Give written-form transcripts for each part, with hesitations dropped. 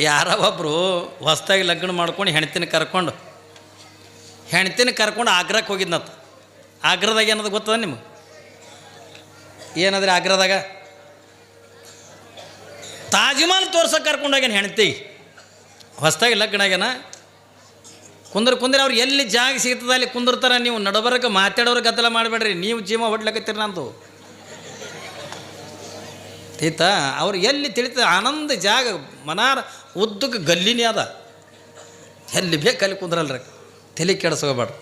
ಯಾರೋ ಒಬ್ಬರು ಹೊಸ್ದಾಗಿ ಲಗ್ನ ಮಾಡ್ಕೊಂಡು ಹೆಣ್ತಿನ ಕರ್ಕೊಂಡು ಆಗ್ರಕ್ಕೆ ಹೋಗಿದ್ನತ್ತ. ಆಗ್ರದಾಗ ಏನದು ಗೊತ್ತದ ನಿಮಗೆ? ಏನಾದ್ರೆ ಆಗ್ರದಾಗ ತಾಜ್ ಮಹಲ್ ತೋರ್ಸಕ್ಕೆ ಕರ್ಕೊಂಡೋಗ್ಯಾನ ಹೆಣ್ತಿ. ಹೊಸ್ದಾಗಿ ಲಗ್ನ ಆಗ್ಯಾನ. ಕುಂದ್ರಿ ಅವ್ರು ಎಲ್ಲಿ ಜಾಗ ಸಿಗ್ತದೆ ಅಲ್ಲಿ ಕುಂದಿರ್ತಾರೆ. ನೀವು ನಡಬರಕ್ಕೆ ಮಾತಾಡೋರು ಗದ್ದಲ ಮಾಡಬೇಡ್ರಿ, ನೀವು ಜೀವ ಹೊಡ್ಲಕತ್ತೀರಿ ನಂದು ತೀತಾ. ಅವ್ರು ಎಲ್ಲಿ ತಿಳಿತ ಆನಂದ ಜಾಗ ಮನಾರ ಉದ್ದಕ್ಕೆ ಗಲ್ಲಿನೇ ಅದ, ಎಲ್ಲಿ ಬೇಕು ಅಲ್ಲಿ ಕುಂದ್ರಲ್ರಿ, ತಲೆ ಕೆಡಿಸ್ಕೋಬೇಡ್ರಿ.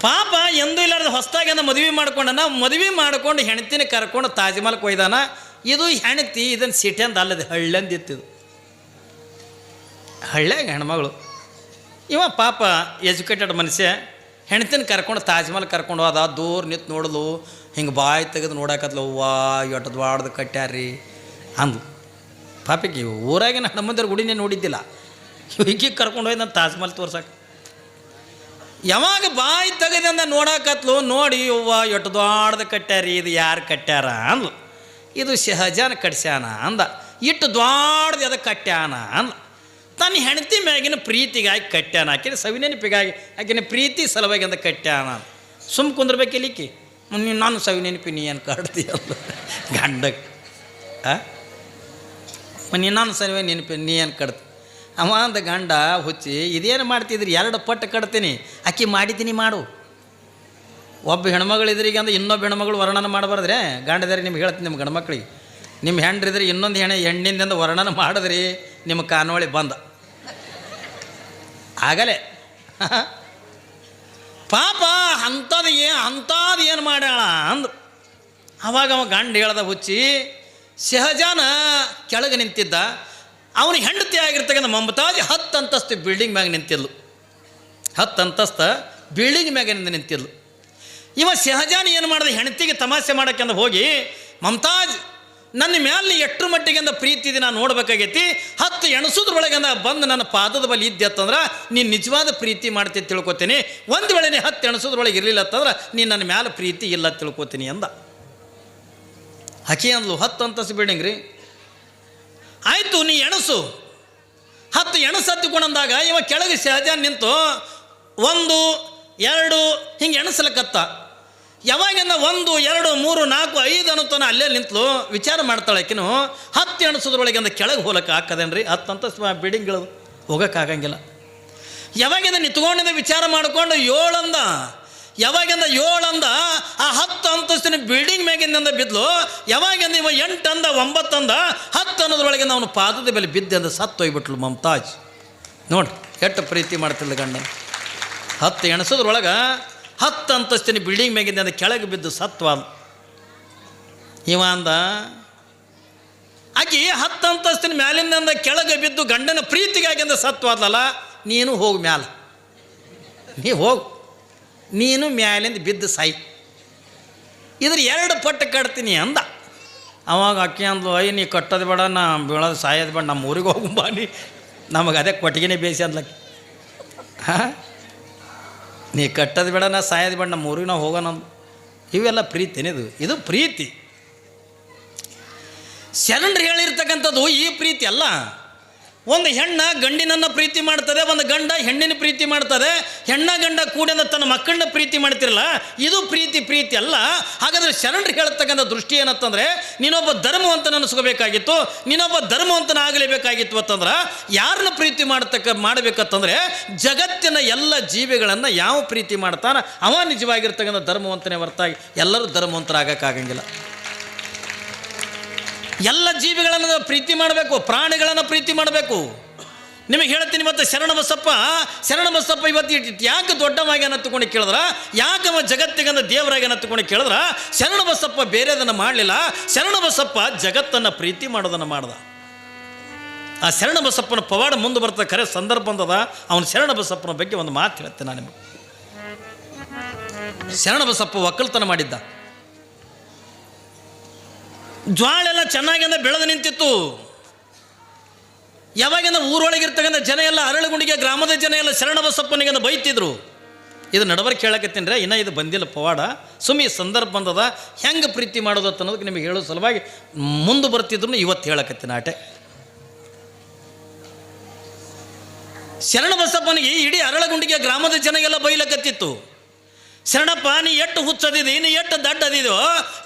ಪಾಪ ಎಂದೂ ಇಲ್ಲಾರ್ದ ಹೊಸ್ದಾಗಿ ಮದುವೆ ಮಾಡ್ಕೊಂಡನ. ಮದುವೆ ಮಾಡ್ಕೊಂಡು ಹೆಣ್ತಿನ ಕರ್ಕೊಂಡು ತಾಜ್ ಮಹಲ್ಗೆ ಒಯ್ದಾನ. ಇದು ಹೆಣ್ತಿ ಇದನ್ನು ಸಿಟಿಯಂದು ಅಲ್ಲದೆ ಹಳ್ಳಿಯಂದು ಇತ್ತಿದು. ಹಳ್ಳ್ಯಾಗ ಹೆಣ್ಮಗಳು ಇವ ಪಾಪ ಎಜುಕೇಟೆಡ್ ಮನುಷ್ಯ ಹೆಣ್ತಿನ ಕರ್ಕೊಂಡು ತಾಜ್ ಮಹಲ್ ಕರ್ಕೊಂಡು ಹೋದ. ದೂರ ನಿಂತು ನೋಡಲು ಹಿಂಗೆ ಬಾಯಿ ತೆಗೆದು ನೋಡಕತ್ಲು. ಅವ್ವ ಎಟ್ಟದು ಬಾಡ್ದು ಕಟ್ಟ್ಯಾರ್ರಿ ಅಂದು. ಪಾಪಿಗೆ ಊರಾಗಿನ ಹನುಮಂದಿರ ಗುಡಿನೇ ನೋಡಿದ್ದಿಲ್ಲ, ಈಗಿಗೆ ಕರ್ಕೊಂಡು ಹೋಯ್ದು ನಾನು ತಾಜ್ ಮಹಲ್ ತೋರ್ಸಕ್ಕೆ. ಯಾವಾಗ ಬಾಯಿ ತೆಗೆದಿಂದ ನೋಡಕತ್ಲು. ನೋಡಿ ಅವ್ವ ಎಟ್ಟು ದ್ವಾಡ್ದು ಕಟ್ಟ್ಯಾರಿ, ಇದು ಯಾರು ಕಟ್ಟ್ಯಾರ ಅಂದ್ಲು. ಇದು ಶಹಜಾನ್ ಕಟ್ಸ್ಯಾನ ಅಂದ. ಇಟ್ಟು ದ್ವಾಡ್ದು ಅದಕ್ಕೆ ಕಟ್ಟ್ಯಾನ ಅಂದ. ತನ್ನ ಹೆಂಡತಿ ಮ್ಯಾಗಿನ ಪ್ರೀತಿಗಾಗಿ ಕಟ್ಟ್ಯಾನ, ಆಕಿನ ಸವಿನೆನಪಿಗಾಗಿ ಆಕಿನ ಪ್ರೀತಿ ಸಲುವಾಗಿ ಅಂತ ಕಟ್ಟ್ಯಾನ. ಸುಮ್ಮ ಕುಂದ್ರಬೇಕಿಲ್ಲಿಕ್ಕಿ ನೀನು ನಾನು ಸವಿನೆನಪಿ ನೀ ಏನು ಕಾಡ್ತೀಯಲ್ಲ ಗಂಡಕ್ಕೆ ನೀನು ನಾನು ಸವಿ ನೆನಪಿ ನೀ ಏನು ಕಡ್ತಿ. ಅವ ಅಂದ ಗಂಡ ಹುಚ್ಚಿ ಇದೇನು ಮಾಡ್ತಿದ್ರಿ, 2 ಪಟ್ಟು ಕಟ್ತೀನಿ, ಅಕ್ಕಿ ಮಾಡಿದ್ದೀನಿ ಮಾಡು. ಒಬ್ಬ ಹೆಣ್ಮಗಳಿದ್ರಿಗೆ ಅಂದ್ರೆ ಇನ್ನೊಬ್ಬ ಹೆಣ್ಮಗಳು ವರ್ಣನ ಮಾಡಬಾರ್ದ್ರೆ ಗಂಡದಾರಿ. ನಿಮ್ಗೆ ಹೇಳ್ತೀನಿ ನಿಮ್ಮ ಗಂಡ್ಮಕ್ಳಿಗೆ, ನಿಮ್ಮ ಹೆಣ್ರಿದ್ರೆ ಇನ್ನೊಂದು ಹೆಣ್ಣಿಂದ ವರ್ಣನ ಮಾಡಿದ್ರಿ ನಿಮ್ಮ ಕಾನೋಳಿ ಬಂದ ಆಗಲೇ. ಪಾಪ ಅಂಥದ್ದು ಏನು ಮಾಡ್ಯಾಳ ಅಂದ್ರು. ಅವಾಗ ಅವ ಗಂಡ ಹೇಳ್ದ ಹುಚ್ಚಿ. ಶಹಜಾನ ಕೆಳಗೆ ನಿಂತಿದ್ದ. ಅವನು ಹೆಂಡತಿ ಆಗಿರ್ತಕ್ಕಂಥ ಮಮತಾಜ್ 10 ಅಂತಸ್ತು ಬಿಲ್ಡಿಂಗ್ ಮ್ಯಾಗ ನಿಂತಿದ್ಲು. 10 ಅಂತಸ್ತು ಬಿಲ್ಡಿಂಗ್ ಮ್ಯಾಗಿನಿಂದ ನಿಂತಿದ್ಲು. ಇವ ಶಹಜಾನ್ ಏನು ಮಾಡಿದೆ, ಹೆಂಡತಿಗೆ ತಮಾಷೆ ಮಾಡೋಕ್ಕೆಂದು ಹೋಗಿ, ಮಮತಾಜ್ ನನ್ನ ಮ್ಯಾಲೆ ಎಷ್ಟರ ಮಟ್ಟಿಗೆಂದ ಪ್ರೀತಿ ಇದೆ ನಾನು ನೋಡ್ಬೇಕಾಗೈತಿ. 10 ಎಣಸೋದ್ರೊಳಗೆಂದ ಬಂದು ನನ್ನ ಪಾದದ ಬಳಿ ಇದ್ದೆ ಅಂತಂದ್ರೆ ನೀನು ನಿಜವಾದ ಪ್ರೀತಿ ಮಾಡ್ತೀನಿ ತಿಳ್ಕೊತೀನಿ. ಒಂದು ವೇಳೆ 10 ಎಣಸೋದ್ರೊಳಗೆ ಇರಲಿಲ್ಲ ಅಂತಂದ್ರೆ ನೀನು ನನ್ನ ಮ್ಯಾಲೆ ಪ್ರೀತಿ ಇಲ್ಲ ತಿಳ್ಕೊತೀನಿ ಅಂದ. ಆಕೆ ಅಂದ್ಲು 10 ಅಂತಸ್ತು ಬಿಲ್ಡಿಂಗ್ ರೀ, ಆಯಿತು ನೀ ಎಣಸು. 10 ಎಣಸು ಹತ್ತಿಕೊಂಡಂದಾಗ ಇವ ಕೆಳಗೆ ಶಹಜಾನ್ ನಿಂತು 1 2 ಹಿಂಗೆ ಎಣಸ್ಲಕ್ಕತ್ತ. ಯಾವಾಗಿಂದ 1 2 3 4 5 ಅನ್ನೋತನ ಅಲ್ಲೇ ನಿಂತಲು ವಿಚಾರ ಮಾಡ್ತಾಳೆ ಆಕಿನು. 10 ಎಣಸೋದ್ರೊಳಗೆ ಅಂದ ಕೆಳಗೆ ಹೋಗಕ್ಕೆ ಹಾಕದೇನ್ರಿ, 10 ಅಂತಸ್ತು ಬಿಲ್ಡಿಂಗ್ಗಳು ಹೋಗೋಕ್ಕಾಗಂಗಿಲ್ಲ. ಯಾವಾಗಿಂದ ನಿಂತ್ಕೊಂಡಿಂದ ವಿಚಾರ ಮಾಡಿಕೊಂಡು 7 ಅಂದ. ಯಾವಾಗಿಂದ 7 ಅಂದ ಆ 10 ಅಂತಸ್ತಿನ ಬಿಲ್ಡಿಂಗ್ ಮ್ಯಾಗಿಂದ ಬಿದ್ಲು. ಯಾವಾಗಿಂದ ಇವ 8 ಅಂದ 9 ಅಂದ 10 ಅನ್ನೋದ್ರೊಳಗಿಂದ ಅವನು ಪಾದದ ಮೇಲೆ ಬಿದ್ದೆ ಅಂದ ಸತ್ತೋಗ್ಬಿಟ್ಲು ಮಮತಾಜ್. ನೋಡ್ರಿ ಎಷ್ಟು ಪ್ರೀತಿ ಮಾಡ್ತಿಲ್ಲ ಗಂಡನ. 10 ಎಣಸೋದ್ರೊಳಗೆ 10 ಅಂತಸ್ತಿನ ಬಿಲ್ಡಿಂಗ್ ಮ್ಯಾಗಿಂದ ಅಂದ ಕೆಳಗೆ ಬಿದ್ದು ಸತ್ವಾದ. ಇವ ಅಂದ ಆಕಿ 10 ಅಂತಸ್ತಿನ ಮ್ಯಾಲಿಂದ ಕೆಳಗೆ ಬಿದ್ದು ಗಂಡನ ಪ್ರೀತಿಗಾಗಿ ಅಂದ ಸತ್ವಾದ್ಲಲ್ಲ, ನೀನು ಹೋಗು ಮ್ಯಾಲ, ನೀ ಹೋಗು, ನೀನು ಮ್ಯಾಲಿಂದ ಬಿದ್ದು ಸಾಯಿ, ಇದ್ರ 2 ಪಟ್ಟು ಕಟ್ತೀನಿ ಅಂದ. ಅವಾಗ ಅಕ್ಕಿ ಅಂದ್ಲು, ಅಯ್ಯ ನೀ ಕಟ್ಟೋದು ಬೇಡ, ನಾ ಬೀಳೋದು ಸಾಯೋದು ಬೇಡ, ನಮ್ಮ ಊರಿಗೆ ಹೋಗುಂಬ ನೀ, ನಮಗೆ ಅದೇ ಕೊಟ್ಟಿಗೆನೇ ಬೇಯಿಸಿ ಅಂದ್ಲಕ್ಕಿ. ನೀ ಕಟ್ಟೋದು ಬೇಡ, ನಾ ಸಾಯೋದು ಬೇಡ, ನಮ್ಮ ಊರಿಗೆ ನಾವು ಹೋಗೋಣ. ಇವೆಲ್ಲ ಪ್ರೀತಿನಿದು, ಇದು ಪ್ರೀತಿ. ಶರಣರು ಹೇಳಿರ್ತಕ್ಕಂಥದ್ದು ಈ ಪ್ರೀತಿ ಅಲ್ಲ. ಒಂದು ಹೆಣ್ಣ ಗಂಡಿನನ್ನು ಪ್ರೀತಿ ಮಾಡ್ತದೆ, ಒಂದು ಗಂಡ ಹೆಣ್ಣಿನ ಪ್ರೀತಿ ಮಾಡ್ತದೆ, ಗಂಡ ಕೂಡಿದ ತನ್ನ ಮಕ್ಕಳನ್ನ ಪ್ರೀತಿ ಮಾಡ್ತಿರಲ್ಲ, ಇದು ಪ್ರೀತಿ ಅಲ್ಲ. ಹಾಗಾದರೆ ಶರಣರು ಹೇಳ್ತಕ್ಕಂಥ ದೃಷ್ಟಿ ಏನಂತಂದರೆ, ನೀನೊಬ್ಬ ಧರ್ಮವಂತನ ಅನಿಸ್ಕೋಬೇಕಾಗಿತ್ತು, ನೀನೊಬ್ಬ ಧರ್ಮವಂತನ ಆಗಲೇಬೇಕಾಗಿತ್ತು ಅಂತಂದ್ರೆ ಯಾರನ್ನ ಪ್ರೀತಿ ಮಾಡಬೇಕಂತಂದರೆ ಜಗತ್ತಿನ ಎಲ್ಲ ಜೀವಿಗಳನ್ನು ಯಾವ ಪ್ರೀತಿ ಮಾಡ್ತಾನ ಅವ ನಿಜವಾಗಿರ್ತಕ್ಕಂಥ ಧರ್ಮವಂತನೇ ಹೊರತಾಗಿ ಎಲ್ಲರೂ ಧರ್ಮವಂತರಾಗಕ್ಕಾಗಂಗಿಲ್ಲ. ಎಲ್ಲ ಜೀವಿಗಳನ್ನು ಪ್ರೀತಿ ಮಾಡಬೇಕು, ಪ್ರಾಣಿಗಳನ್ನು ಪ್ರೀತಿ ಮಾಡಬೇಕು. ನಿಮಗೆ ಹೇಳ್ತೀನಿ, ಇವತ್ತು ಶರಣಬಸಪ್ಪ ಇವತ್ತು ಯಾಕೆ ದೊಡ್ಡವಾಗಿ ಅನ್ನತ್ಕೊಂಡು ಕೇಳಿದ್ರ, ಯಾಕೆ ಜಗತ್ತಿಗಂದ ದೇವರಾಗಿ ಅನ್ನತ್ಕೊಂಡು ಕೇಳಿದ್ರ, ಶರಣಬಸಪ್ಪ ಬೇರೆದನ್ನು ಮಾಡಲಿಲ್ಲ. ಶರಣಬಸಪ್ಪ ಜಗತ್ತನ್ನು ಪ್ರೀತಿ ಮಾಡೋದನ್ನು ಮಾಡ್ದ. ಆ ಶರಣಬಸಪ್ಪನ ಪವಾಡ ಮುಂದೆ ಬರ್ತದೆ, ಖರೆ ಸಂದರ್ಭ ಬಂದದ. ಅವನು ಶರಣಬಸಪ್ಪನ ಬಗ್ಗೆ ಒಂದು ಮಾತು ಹೇಳ್ತೇನೆ ನಾನು ನಿಮಗೆ. ಶರಣಬಸಪ್ಪ ಒಕ್ಕಲ್ತನ ಮಾಡಿದ್ದ. ಜ್ವಾಳೆಲ್ಲ ಚೆನ್ನಾಗಿಂದ ಬೆಳೆದು ನಿಂತಿತ್ತು. ಯಾವಾಗಿಂದ ಊರೊಳಗಿರ್ತಕ್ಕಂಥ ಜನ ಎಲ್ಲ ಅರಳುಗುಂಡಿಗೆ ಗ್ರಾಮದ ಜನ ಎಲ್ಲ ಶರಣಬಸಪ್ಪನಿಗೆ ಬೈತಿದ್ರು. ಇದು ನಡಬರ್ಕೆ ಹೇಳಕತ್ತೀನಿ ರೀ, ಇನ್ನೂ ಇದು ಬಂದಿಲ್ಲ ಪವಾಡ. ಸುಮ್ಮನೆ ಸಂದರ್ಭ ಬಂದದ, ಹೆಂಗೆ ಪ್ರೀತಿ ಮಾಡೋದು ಅನ್ನೋದಕ್ಕೆ ನಿಮಗೆ ಹೇಳೋ ಸಲುವಾಗಿ ಮುಂದೆ ಬರ್ತಿದ್ರು ಇವತ್ತು ಹೇಳಕತ್ತೀನಿ ಆಟೆ. ಶರಣಬಸಪ್ಪನಿಗೆ ಇಡೀ ಅರಳಗುಂಡಿಗೆ ಗ್ರಾಮದ ಜನ ಎಲ್ಲ ಬೈಲಕತ್ತಿತ್ತು. ಶರಣಪ್ಪ, ನೀ ಎಷ್ಟು ಹುಚ್ಚದಿದೆ, ನೀ ಎಷ್ಟು ದಡ್ಡದಿದೋ,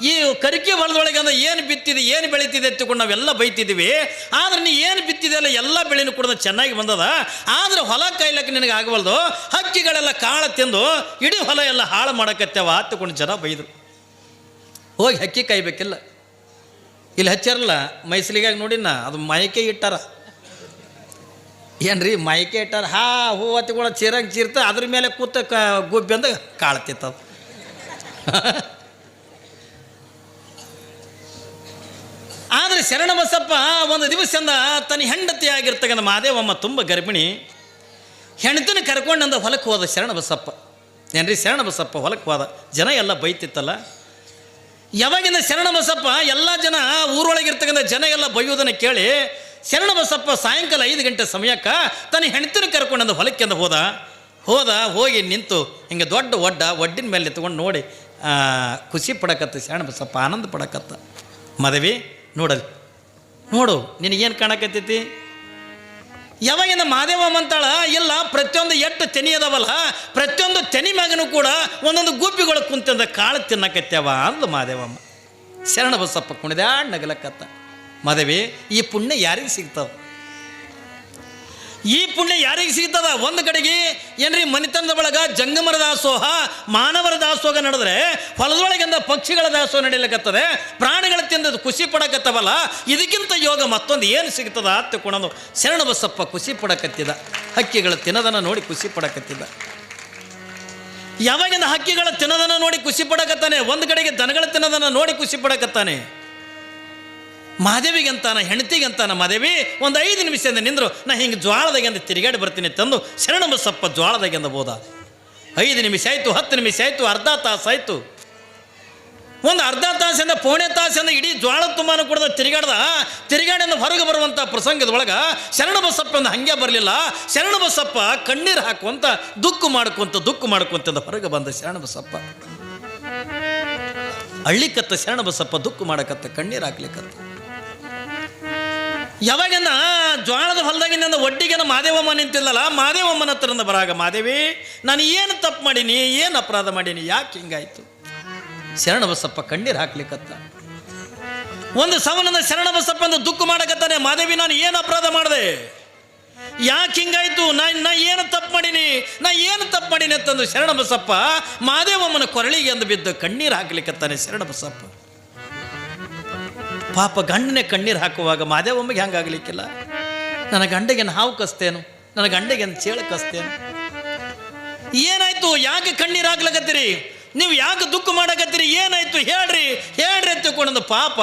ಈ ಕರಿಕೆ ಹೊಲದೊಳಗೆ ಅಂದ್ರೆ ಏನು ಬಿತ್ತಿದೆ, ಏನು ಬೆಳೀತಿದೆ ಎತ್ತಿಕೊಂಡು ನಾವೆಲ್ಲ ಬೈತಿದ್ದೀವಿ. ಆದ್ರೆ ನೀ ಏನು ಬಿತ್ತಿದೆ ಅಲ್ಲ ಎಲ್ಲ ಬೆಳೆನೂ ಕೂಡ ಚೆನ್ನಾಗಿ ಬಂದದ. ಆದ್ರೆ ಹೊಲ ಕಾಯ್ಲಕ್ಕೆ ನಿನಗೆ ಆಗಬಲ್ದು. ಹಕ್ಕಿಗಳೆಲ್ಲ ಕಾಳ ತಿಂದು ಇಡೀ ಹೊಲ ಎಲ್ಲ ಹಾಳು ಮಾಡಕತ್ತೇವ ಹತ್ತುಕೊಂಡು ಜನ ಬೈದರು. ಹೋಗಿ ಹಕ್ಕಿ ಕಾಯ್ಬೇಕಿಲ್ಲ, ಇಲ್ಲಿ ಹಚ್ಚಾರಲ್ಲ ಮೈಸಲಿಗಾಗಿ ನೋಡಿನ ಅದು ಮೈಕೆ ಇಟ್ಟಾರ. ಏನ್ರಿ ಮೈಕೆ ಇಟ್ಟಾರ, ಹೂ ಹತ್ತಿಗಳ ಚೀರಂಗೆ ಚೀರ್ತ ಅದ್ರ ಮೇಲೆ ಕೂತ ಗುಬ್ಬಿ ಅಂದ ಕಾಳ್ತಿತ್ತದು. ಆದರೆ ಶರಣಬಸಪ್ಪ ಒಂದು ದಿವಸದಿಂದ ತನ್ನ ಹೆಂಡತಿ ಆಗಿರ್ತಕ್ಕಂಥ ಮಾದೇವಮ್ಮ ತುಂಬ ಗರ್ಭಿಣಿ. ಹೆಂಡತಿನ ಕರ್ಕೊಂಡಂದ ಹೊಲಕ್ಕೆ ಹೋದ ಶರಣಬಸಪ್ಪ. ಏನ್ರಿ ಶರಣಬಸಪ್ಪ ಹೊಲಕ್ಕೆ ಹೋದ. ಜನ ಎಲ್ಲ ಬೈತಿತ್ತಲ್ಲ. ಯಾವಾಗಿಂದ ಶರಣಬಸಪ್ಪ ಎಲ್ಲ ಜನ ಊರೊಳಗಿರ್ತಕ್ಕಂಥ ಜನ ಎಲ್ಲ ಬೈಯೋದನ್ನು ಕೇಳಿ ಶರಣಬಸಪ್ಪ ಸಾಯಂಕಾಲ 5 ಗಂಟೆ ಸಮಯಕ್ಕೆ ತನ್ನ ಹೆಂಡತಿನ ಕರ್ಕೊಂಡಂದು ಹೊಲಕ್ಕೆ ಅಂದ ಹೋಗಿ ನಿಂತು ಹಿಂಗೆ ದೊಡ್ಡ ಒಡ್ಡಿನ ಮೇಲೆ ಎತ್ಕೊಂಡು ನೋಡಿ ಖುಷಿ ಪಡಕತ್ತ ಶರಣಬಸಪ್ಪ, ಆನಂದ ಪಡಕತ್ತ. ಮದವಿ ನೋಡು ನಿನಗೇನು ಕಾಣಕತ್ತೈತಿ? ಯಾವಾಗಿಂದ ಮಾದೇವಮ್ಮ ಅಂತಾಳ, ಇಲ್ಲ ಪ್ರತಿಯೊಂದು ಎಟ್ಟು ತೆನಿ ಅದಾವಲ್ಲ ಪ್ರತಿಯೊಂದು ತೆನಿ ಮ್ಯಾಗನೂ ಕೂಡ ಒಂದೊಂದು ಗುಬ್ಬಿಗಳು ಕುಂತಂದ ಕಾಳು ತಿನ್ನಕತ್ಯಾವ ಅಂದು ಮಾದೇವಮ್ಮ. ಶರಣಬಸಪ್ಪ ಕುಣಿದಾಡ್ ನಗಲಕತ್ತ. ಮದವಿ, ಈ ಪುಣ್ಯ ಯಾರಿಗೆ ಸಿಗ್ತದ? ಈ ಪುಣ್ಯ ಯಾರಿಗೆ ಸಿಗ್ತದ? ಒಂದು ಕಡೆಗೆ ಏನ್ರಿ ಮನಿತನದ ಒಳಗ ಜಂಗಮರ ದಾಸೋಹ, ಮಾನವರ ದಾಸೋಹ ನಡೆದ್ರೆ ಹೊಲದೊಳಗಿಂದ ಪಕ್ಷಿಗಳ ದಾಸೋಹ ನಡೀಲಕತ್ತದೆ. ಪ್ರಾಣಿಗಳ ತಿಂದದ್ದು ಖುಷಿ ಪಡಕತ್ತವಲ್ಲ, ಇದಕ್ಕಿಂತ ಯೋಗ ಮತ್ತೊಂದು ಏನು ಸಿಗ್ತದ ಹತ್ತುಕೊಂಡು ಶರಣಬಸಪ್ಪ ಖುಷಿ ಪಡಕತ್ತಿದ. ಹಕ್ಕಿಗಳ ತಿನ್ನದನ್ನು ನೋಡಿ ಖುಷಿ ಪಡಕತ್ತಿದ್ದ. ಯಾವಾಗಿಂದ ಹಕ್ಕಿಗಳ ತಿನ್ನದನ್ನು ನೋಡಿ ಖುಷಿ ಪಡಕತ್ತಾನೆ, ಒಂದು ಕಡೆಗೆ ದನಗಳ ತಿನ್ನದನ್ನು ನೋಡಿ ಖುಷಿ ಪಡಕತ್ತಾನೆ. ಮಾದೇವಿಗಂತಾನ ಹೆಂಡತಿಗಂತಾನ, ಮಾದೇವಿ ಒಂದು 5 ನಿಮಿಷದಿಂದ ನಿಂದ್ರು, ನಾ ಹಿಂಗೆ ಜ್ವಾಳದಾಗೆಂದು ತಿರುಗಾಡಿ ಬರ್ತೀನಿ ತಂದು ಶರಣಬಸಪ್ಪ ಜ್ವಾಳದಾಗೆಂದ ಬೋದ. 5 ನಿಮಿಷ ಆಯಿತು, 10 ನಿಮಿಷ ಆಯಿತು, ಅರ್ಧ ತಾಸು ಆಯಿತು. ಒಂದು ಅರ್ಧ ತಾಸಿಂದ ಪೌಣೆ ತಾಸಿಂದ ಇಡೀ ಜ್ವಾಳ ತುಂಬಾನು ಕೂಡ ತಿರುಗಾಡಿಂದ ಹೊರಗೆ ಬರುವಂಥ ಪ್ರಸಂಗದೊಳಗೆ ಶರಣಬಸಪ್ಪಂದು ಹಂಗೆ ಬರಲಿಲ್ಲ. ಶರಣಬಸಪ್ಪ ಕಣ್ಣೀರು ಹಾಕುವಂತ ದುಃಖ ಮಾಡ್ಕೊಂತ ಹೊರಗೆ ಬಂದ ಶರಣಬಸಪ್ಪ. ಅಳ್ಳಿಕತ್ತ ಶರಣಬಸಪ್ಪ ದುಃಖ ಮಾಡಕತ್ತ, ಕಣ್ಣೀರು ಹಾಕ್ಲಿಕ್ಕತ್ತ. ಯಾವಾಗಿಂದ ಜ್ವಾಳದ ಹೊಲದಾಗಿಂದ ಒಡ್ಡಿಗೆನ ಮಾದೇವಮ್ಮ ನಿಂತಿಲ್ಲಲ್ಲ, ಮಾದೇವಮ್ಮನ ಹತ್ತಿರದ ಬರಾಗ, ಮಾದೇವಿ ನಾನು ಏನು ತಪ್ಪು ಮಾಡೀನಿ, ಏನು ಅಪರಾಧ ಮಾಡೀನಿ, ಯಾಕೆ ಹಿಂಗಾಯ್ತು? ಶರಣಬಸಪ್ಪ ಕಣ್ಣೀರು ಹಾಕ್ಲಿಕ್ಕತ್ತ. ಒಂದು ಸವನದ ಶರಣಬಸಪ್ಪ ಅಂತ ದುಃಖ ಮಾಡಕತ್ತಾನೆ. ಮಾದೇವಿ ನಾನು ಏನು ಅಪರಾಧ ಮಾಡಿದೆ, ಯಾಕೆ ಹಿಂಗಾಯ್ತು, ನಾ ಏನು ತಪ್ಪು ಮಾಡೀನಿ ಅಂತಂದು ಶರಣಬಸಪ್ಪ ಮಾದೇವಮ್ಮನ ಕೊರಳಿಗೆ ಅಂದು ಬಿದ್ದು ಕಣ್ಣೀರು ಹಾಕ್ಲಿಕ್ಕತ್ತಾನೆ ಶರಣಬಸಪ್ಪ. ಪಾಪ ಗಂಡನೇ ಕಣ್ಣೀರು ಹಾಕುವಾಗ ಮಾದೇವಮ್ಮಗೆ ಹಂಗಾಗ್ಲಿಕ್ಕಿಲ್ಲ. ನನ್ನ ಗಂಡಗೇನು ಹಾವು ಕಸ್ತೇನು, ನನ್ನ ಗಂಡಗೇನು ಚೇಳು ಕಸ್ತೇನು? ಏನಾಯ್ತು, ಯಾಕೆ ಕಣ್ಣೀರು ಹಾಕ್ಲಕತ್ತೀರಿ, ನೀವು ಯಾಕೆ ದುಃಖ ಮಾಡಕತ್ತೀರಿ, ಏನಾಯ್ತು ಹೇಳ್ರಿ ಅಂತಕೊಂಡು ಪಾಪ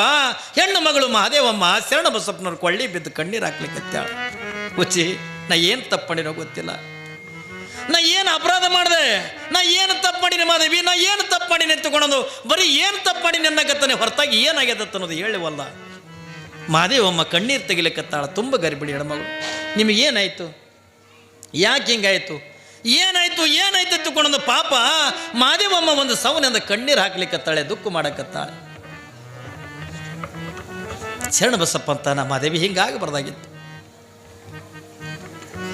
ಹೆಣ್ಣು ಮಗಳು ಮಾದೇವಮ್ಮ ಶರಣಬಸಪ್ಪನವ್ರ ಕೊಳ್ಳಿ ಬಿದ್ದು ಕಣ್ಣೀರು ಹಾಕ್ಲಿಕ್ಕತ್ತಾಳ. ಹುಚ್ಚಿ, ನಾ ಏನು ತಪ್ಪು ಮಾಡಿನೋ ಗೊತ್ತಿಲ್ಲ, ನಾ ಏನು ಅಪರಾಧ ಮಾಡಿದೆ, ನಾ ಏನು ತಪ್ಪು ಮಾಡೀನಿ ಮಾದೇವಿ, ನಾ ಏನು ತಪ್ಪು ಮಾಡೀನಿ ಎತ್ತುಕೊಂಡು ಬರೀ ಏನು ತಪ್ಪು ಮಾಡೀನಿ ಅನ್ನಕತ್ತಾನೆ, ಹೊರತಾಗಿ ಏನಾಗ್ಯದತ್ತ ಅನ್ನೋದು ಹೇಳಿವಲ್ಲ. ಮಾದೇವಮ್ಮ ಕಣ್ಣೀರು ತೆಗಿಲಿಕ್ಕತ್ತಾಳ, ತುಂಬ ಗರ್ಭಿಣಿ ಹೆಣ್ಮಗಳು. ನಿಮಗೇನಾಯ್ತು, ಯಾಕೆ ಹಿಂಗಾಯ್ತು, ಏನಾಯ್ತು ಎತ್ತುಕೊಂಡು ಪಾಪ ಮಾದೇವಮ್ಮ ಒಂದು ಸವನಿಂದ ಕಣ್ಣೀರು ಹಾಕ್ಲಿಕ್ಕತ್ತಾಳೆ, ದುಃಖ ಮಾಡಕತ್ತಾಳೆ. ಶರಣಬಸಪ್ಪ ಅಂತಾನ, ಮಾದೇವಿ ಹಿಂಗಾಗಬಾರ್ದಾಗಿತ್ತು.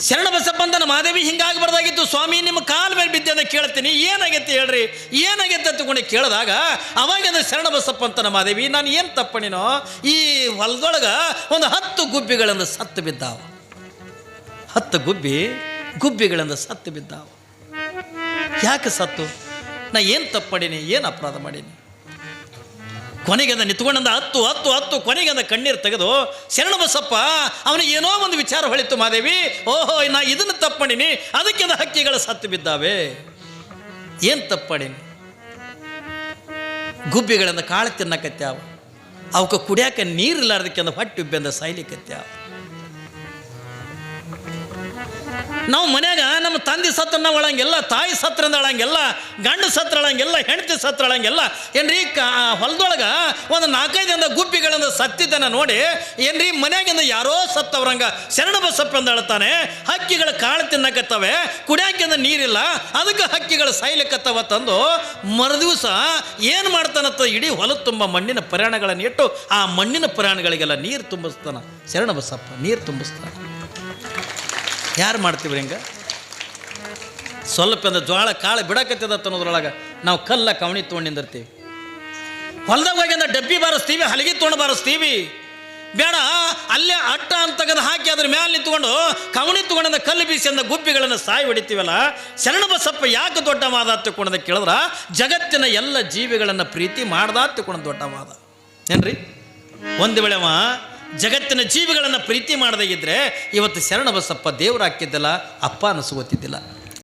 ಶರಣಬಸಪ್ಪ ಅಂತಾನ, ಮಾದೇವಿ ಹಿಂಗಾಗಬಾರ್ದಾಗಿತ್ತು. ಸ್ವಾಮಿ ನಿಮ್ಮ ಕಾಲ ಮೇಲೆ ಬಿದ್ದೆ ಅಂತ ಕೇಳ್ತೀನಿ, ಏನಾಗೈತೆ ಹೇಳ್ರಿ, ಏನಾಗೈತೆ ಅಂತಕೊಂಡು ಕೇಳಿದಾಗ ಅವಾಗ ಶರಣಬಸಪ್ಪ ಅಂತಾನ, ಮಾದೇವಿ ನಾನು ಏನು ತಪ್ಪಣಿನೋ, ಈ ಹೊಲದೊಳಗೆ ಒಂದು 10 ಗುಬ್ಬಿಗಳಿಂದ ಸತ್ತು ಬಿದ್ದಾವ. 10 ಗುಬ್ಬಿಗಳಿಂದ ಸತ್ತು ಬಿದ್ದಾವ. ಯಾಕೆ ಸತ್ತು, ನಾ ಏನು ತಪ್ಪು ಮಾಡೀನಿ, ಏನು ಅಪರಾಧ ಮಾಡೀನಿ? ಕೊನೆಗೆ ನಿಂತ್ಕೊಂಡ 10 ಕೊನೆಗೆ ಕಣ್ಣೀರು ತೆಗೆದು ಶರಣಬಸಪ್ಪ ಅವನಿಗೆ ಏನೋ ಒಂದು ವಿಚಾರ ಹೊಳಿತು. ಮಾದೇವಿ, ಓಹೋ ನಾ ಇದನ್ನು ತಪ್ಪು ಮಾಡೀನಿ, ಅದಕ್ಕೆ ಹಕ್ಕಿಗಳು ಸತ್ತು ಬಿದ್ದಾವೆ. ಏನು ತಪ್ಪು ಮಾಡೀನಿ? ಗುಬ್ಬಿಗಳಿಂದ ಕಾಳು ತಿನ್ನಕತ್ಯಾವ, ಅವಕ್ಕೆ ಕುಡಿಯಾಕ ನೀರಿಲ್ಲಾರ್ದಕ್ಕೆ ಹೊಟ್ಟೆ ಉಬ್ಬೆಂದ ಸಾಯ್ಲಿಕ್ಕತ್ಯಾವ. ನಾವು ಮನ್ಯಾಗ ನಮ್ಮ ತಂದೆ ಸತ್ರನ ಒಳಂಗೆಲ್ಲ, ತಾಯಿ ಸತ್ರಂದ ಅಳಂಗೆಲ್ಲ, ಗಂಡು ಸತ್ರ ಅಳಂಗೆಲ್ಲ, ಹೆಂಡತಿ ಸತ್ರ ಅಳಂಗೆಲ್ಲ ಏನ್ರಿ ಹೊಲದೊಳಗೆ ಒಂದು 4-5 ಗುಬ್ಬಿಗಳಿಂದ ಸತ್ತಿದ್ದನ್ನು ನೋಡಿ ಏನ್ರಿ ಮನ್ಯಾಗಿಂದ ಯಾರೋ ಸತ್ತವ್ರಂಗ ಶರಣಬಸಪ್ಪ ಅಂತ ಹೇಳ್ತಾನೆ. ಹಕ್ಕಿಗಳು ಕಾಳು ತಿನ್ನಕತ್ತವೆ, ಕುಡಿಯಾಕಿಂದ ನೀರಿಲ್ಲ, ಅದಕ್ಕೆ ಹಕ್ಕಿಗಳು ಸಾಯ್ಲಿಕ್ಕತ್ತವ ತಂದು ಮರುದಿವಸ ಏನು ಮಾಡ್ತಾನತ್ತ, ಇಡೀ ಹೊಲದ ತುಂಬ ಮಣ್ಣಿನ ಪುರಾಣಗಳನ್ನು ಇಟ್ಟು ಆ ಮಣ್ಣಿನ ಪುರಾಣಗಳಿಗೆಲ್ಲ ನೀರು ತುಂಬಿಸ್ತಾನ ಶರಣಬಸಪ್ಪ, ನೀರು ತುಂಬಿಸ್ತಾನೆ. ಯಾರು ಮಾಡ್ತೀವ್ರಿ ಹಿಂಗೆ? ಸ್ವಲ್ಪ ಅಂದ್ರೆ ಜ್ವಾಳ ಕಾಳು ಬಿಡಕತ್ತದ ಅನ್ನೋದ್ರೊಳಗೆ ನಾವು ಕಲ್ಲ ಕವಣಿ ತೊಗೊಂಡಿರ್ತೀವಿ. ಹೊಲ್ದಾಗ ಹೋಗಿ ಅಂದ್ರೆ ಡಬ್ಬಿ ಬಾರಿಸ್ತೀವಿ, ಹಲಗಿ ತೊಗೊಂಡು ಬಾರಿಸ್ತೀವಿ. ಬೇಡ, ಅಲ್ಲೇ ಅಟ್ಟ ಅಂತಗದು ಹಾಕಿ ಅದ್ರ ಮ್ಯಾಲೆ ನಿಂತ್ಕೊಂಡು ಕವಣಿ ತೊಗೊಂಡ ಕಲ್ಲು ಬೀಸಿ ಅಂದ ಗುಬ್ಬಿಗಳನ್ನು ಸಾಯಿ ಹೊಡಿತೀವಲ್ಲ. ಶರಣಬಸಪ್ಪ ಯಾಕೆ ದೊಡ್ಡ ಮಾದ ತಿಳ್ಕೊಂಡ ಕೇಳಿದ್ರ ಜಗತ್ತಿನ ಎಲ್ಲ ಜೀವಿಗಳನ್ನು ಪ್ರೀತಿ ಮಾಡ್ದ ತಿಳ್ಕೊಂಡ ದೊಡ್ಡ ಮಾದ ಏನ್ರಿ. ಒಂದು ವೇಳೆ ಅವ ಜಗತ್ತಿನ ಜೀವಿಗಳನ್ನು ಪ್ರೀತಿ ಮಾಡದಾಗಿದ್ರೆ ಇವತ್ತು ಶರಣಬಸಪ್ಪ ದೇವ್ರು ಹಾಕಿದ್ದಲ್ಲ, ಅಪ್ಪ ಅನಿಸ್ಕೋತಿದ್ದಿಲ್ಲ.